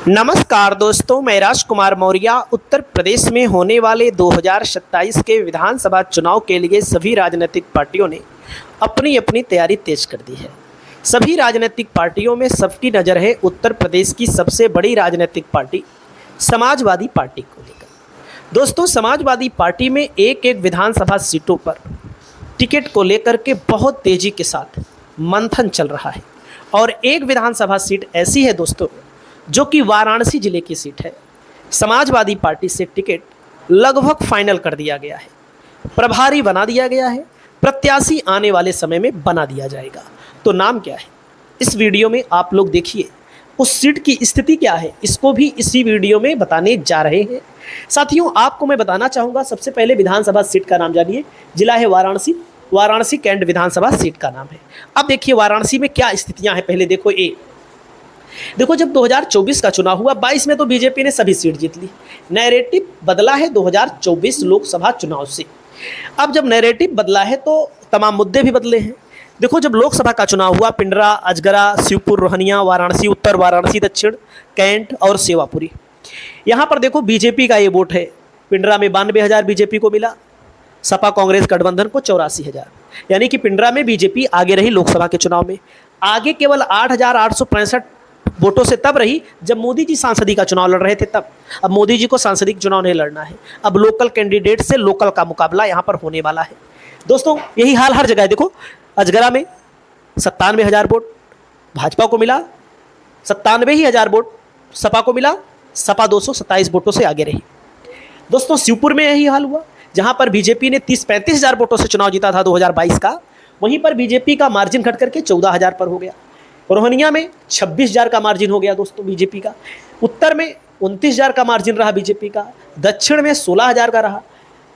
नमस्कार दोस्तों, मैं राजकुमार मौर्य। उत्तर प्रदेश में होने वाले 2027 के विधानसभा चुनाव के लिए सभी राजनीतिक पार्टियों ने अपनी अपनी तैयारी तेज कर दी है। सभी राजनीतिक पार्टियों में सबकी नज़र है उत्तर प्रदेश की सबसे बड़ी राजनीतिक पार्टी समाजवादी पार्टी को लेकर। दोस्तों, समाजवादी पार्टी में एक एक विधानसभा सीटों पर टिकट को लेकर के बहुत तेज़ी के साथ मंथन चल रहा है और एक विधानसभा सीट ऐसी है दोस्तों जो कि वाराणसी जिले की सीट है। समाजवादी पार्टी से टिकट लगभग फाइनल कर दिया गया है, प्रभारी बना दिया गया है, प्रत्याशी आने वाले समय में बना दिया जाएगा। तो नाम क्या है, इस वीडियो में आप लोग देखिए। उस सीट की स्थिति क्या है, इसको भी इसी वीडियो में बताने जा रहे हैं। साथियों, आपको मैं बताना चाहूँगा, सबसे पहले विधानसभा सीट का नाम जानिए। जिला है वाराणसी, वाराणसी कैंट विधानसभा सीट का नाम है। अब देखिए वाराणसी में क्या स्थितियाँ हैं। पहले देखो जब 2024 का चुनाव हुआ, 22 में तो बीजेपी ने सभी सीट जीत ली। नैरेटिव बदला है 2024 लोकसभा चुनाव से। अब जब नैरेटिव बदला है तो तमाम मुद्दे भी बदले हैं। देखो जब लोकसभा का चुनाव हुआ, पिंडरा, अजगरा, शिवपुर, रोहनिया, वाराणसी उत्तर, वाराणसी दक्षिण, कैंट और सेवापुरी, यहाँ पर देखो बीजेपी का ये वोट है। पिंडरा में 92,000 बीजेपी को मिला, सपा कांग्रेस गठबंधन को 84,000, यानी कि पिंडरा में बीजेपी आगे रही। लोकसभा के चुनाव में आगे केवल 8,865 वोटों से तब रही जब मोदी जी सांसदी का चुनाव लड़ रहे थे तब। अब मोदी जी को सांसदी चुनाव नहीं लड़ना है, अब लोकल कैंडिडेट से लोकल का मुकाबला यहाँ पर होने वाला है। दोस्तों यही हाल हर जगह है। देखो अजगरा में 97,000 वोट भाजपा को मिला, 97,000 वोट सपा को मिला, सपा 227 वोटों से आगे रही। दोस्तों शिवपुर में यही हाल हुआ, जहाँ पर बीजेपी ने 30-35,000 वोटों से चुनाव जीता था 2022 का, वहीं पर बीजेपी का मार्जिन घट करके 14,000 पर हो गया। रोहनिया में 26,000 का मार्जिन हो गया दोस्तों बीजेपी का, उत्तर में 29,000 का मार्जिन रहा बीजेपी का, दक्षिण में 16,000 का रहा,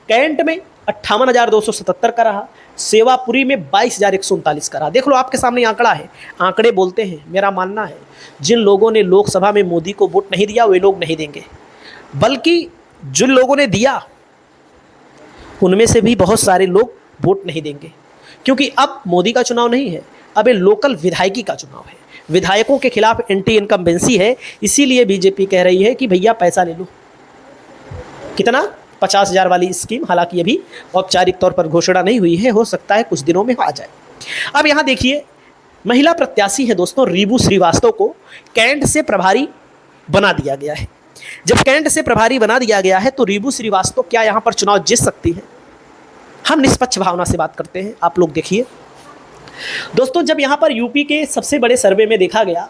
कैंट में 58,277 का रहा, सेवापुरी में 22,139 का रहा। देख लो आपके सामने आंकड़ा है, आंकड़े बोलते हैं। मेरा मानना है जिन लोगों ने लोकसभा में मोदी को वोट नहीं दिया वे लोग नहीं देंगे, बल्कि जिन लोगों ने दिया उनमें से भी बहुत सारे लोग वोट नहीं देंगे, क्योंकि अब मोदी का चुनाव नहीं है, अब ये लोकल विधायकी का चुनाव है। विधायकों के खिलाफ एंटी इनकम्बेंसी है, इसीलिए बीजेपी कह रही है कि भैया पैसा ले लो। कितना? 50,000 वाली स्कीम, हालांकि अभी औपचारिक तौर पर घोषणा नहीं हुई है, हो सकता है कुछ दिनों में आ जाए। अब यहाँ देखिए महिला प्रत्याशी है दोस्तों, रीबू श्रीवास्तव को कैंट से प्रभारी बना दिया गया है। जब कैंट से प्रभारी बना दिया गया है तो रीबू श्रीवास्तव क्या यहाँ पर चुनाव जीत सकती है? हम निष्पक्ष भावना से बात करते हैं, आप लोग देखिए। दोस्तों जब यहाँ पर यूपी के सबसे बड़े सर्वे में देखा गया,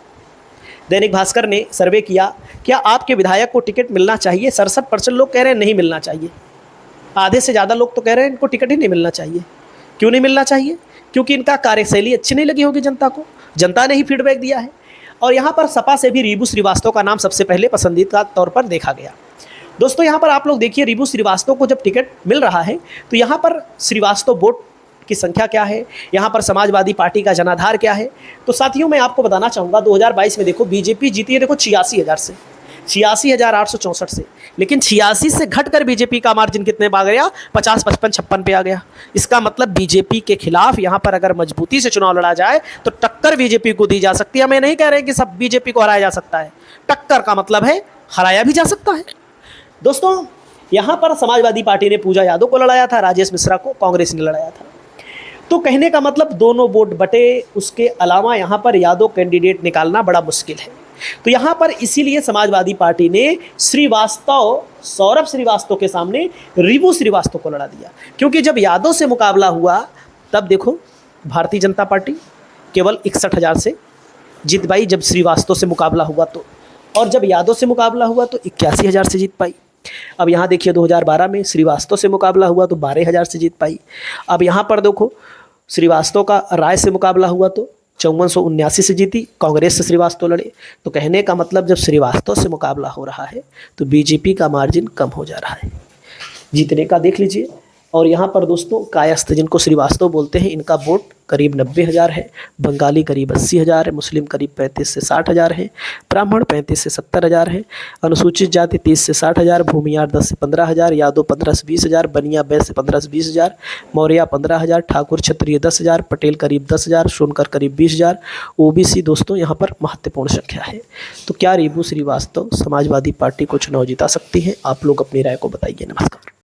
दैनिक भास्कर ने सर्वे किया, क्या आपके विधायक को टिकट मिलना चाहिए? 67% लोग कह रहे हैं नहीं मिलना चाहिए। आधे से ज़्यादा लोग तो कह रहे हैं इनको टिकट ही नहीं मिलना चाहिए। क्यों नहीं मिलना चाहिए? क्योंकि इनका कार्यशैली अच्छी नहीं लगी होगी जनता को, जनता ने ही फीडबैक दिया है। और यहाँ पर सपा से भी रीबू श्रीवास्तव का नाम सबसे पहले पसंदीदा तौर पर देखा गया। दोस्तों यहाँ पर आप लोग देखिए, रीबू श्रीवास्तव को जब टिकट मिल रहा है तो यहाँ पर श्रीवास्तव वोट की संख्या क्या है, यहाँ पर समाजवादी पार्टी का जनाधार क्या है। तो साथियों मैं आपको बताना चाहूँगा 2022 में देखो बीजेपी जीती है, देखो 86,000 से, 86,864 से, लेकिन 86 से घटकर बीजेपी का मार्जिन कितने पे आ गया? 50, 55, 56 पे आ गया। इसका मतलब बीजेपी के खिलाफ यहाँ पर अगर मजबूती से चुनाव लड़ा जाए तो टक्कर बीजेपी को दी जा सकती है। मैं नहीं कह रहे कि सब बीजेपी को हराया जा सकता है, टक्कर का मतलब है हराया भी जा सकता है। दोस्तों यहाँ पर समाजवादी पार्टी ने पूजा यादव को लड़ाया था, राजेश मिश्रा को कांग्रेस ने लड़ाया था। तो कहने का मतलब दोनों वोट बटे, उसके अलावा यहाँ पर यादव कैंडिडेट निकालना बड़ा मुश्किल है। तो यहाँ पर इसीलिए समाजवादी पार्टी ने श्रीवास्तव, सौरभ श्रीवास्तव के सामने रीबू श्रीवास्तव को लड़ा दिया, क्योंकि जब यादव से मुकाबला हुआ तब देखो भारतीय जनता पार्टी केवल 61,000 से जीत पाई जब श्रीवास्तव से मुकाबला हुआ तो, और जब यादव से मुकाबला हुआ तो 81,000 से जीत पाई। अब यहाँ देखिए 2012 में श्रीवास्तव से मुकाबला हुआ तो 12,000 से जीत पाई। अब यहाँ पर देखो श्रीवास्तव का राय से मुकाबला हुआ तो 5479 से जीती, कांग्रेस से श्रीवास्तव लड़े। तो कहने का मतलब जब श्रीवास्तव से मुकाबला हो रहा है तो बीजेपी का मार्जिन कम हो जा रहा है जीतने का, देख लीजिए। और यहाँ पर दोस्तों कायस्थ जिनको श्रीवास्तव बोलते हैं, इनका वोट करीब 90,000 है, बंगाली करीब 80,000 है, मुस्लिम करीब 35 से 60,000 है, ब्राह्मण 35 से 70,000 है, अनुसूचित जाति 30 से 60,000, भूमियार 10 से 15,000, यादव 15 से 20,000, बनिया बैश्य 15 से 20,000, मौर्या 15,000, ठाकुर क्षत्रिय 10,000, पटेल करीब 10,000, सोनकर करीब 20,000। ओबीसी दोस्तों यहाँ पर महत्वपूर्ण संख्या है। तो क्या रेबू श्रीवास्तव समाजवादी पार्टी को चुनाव जिता सकती है? आप लोग अपनी राय को बताइए। नमस्कार।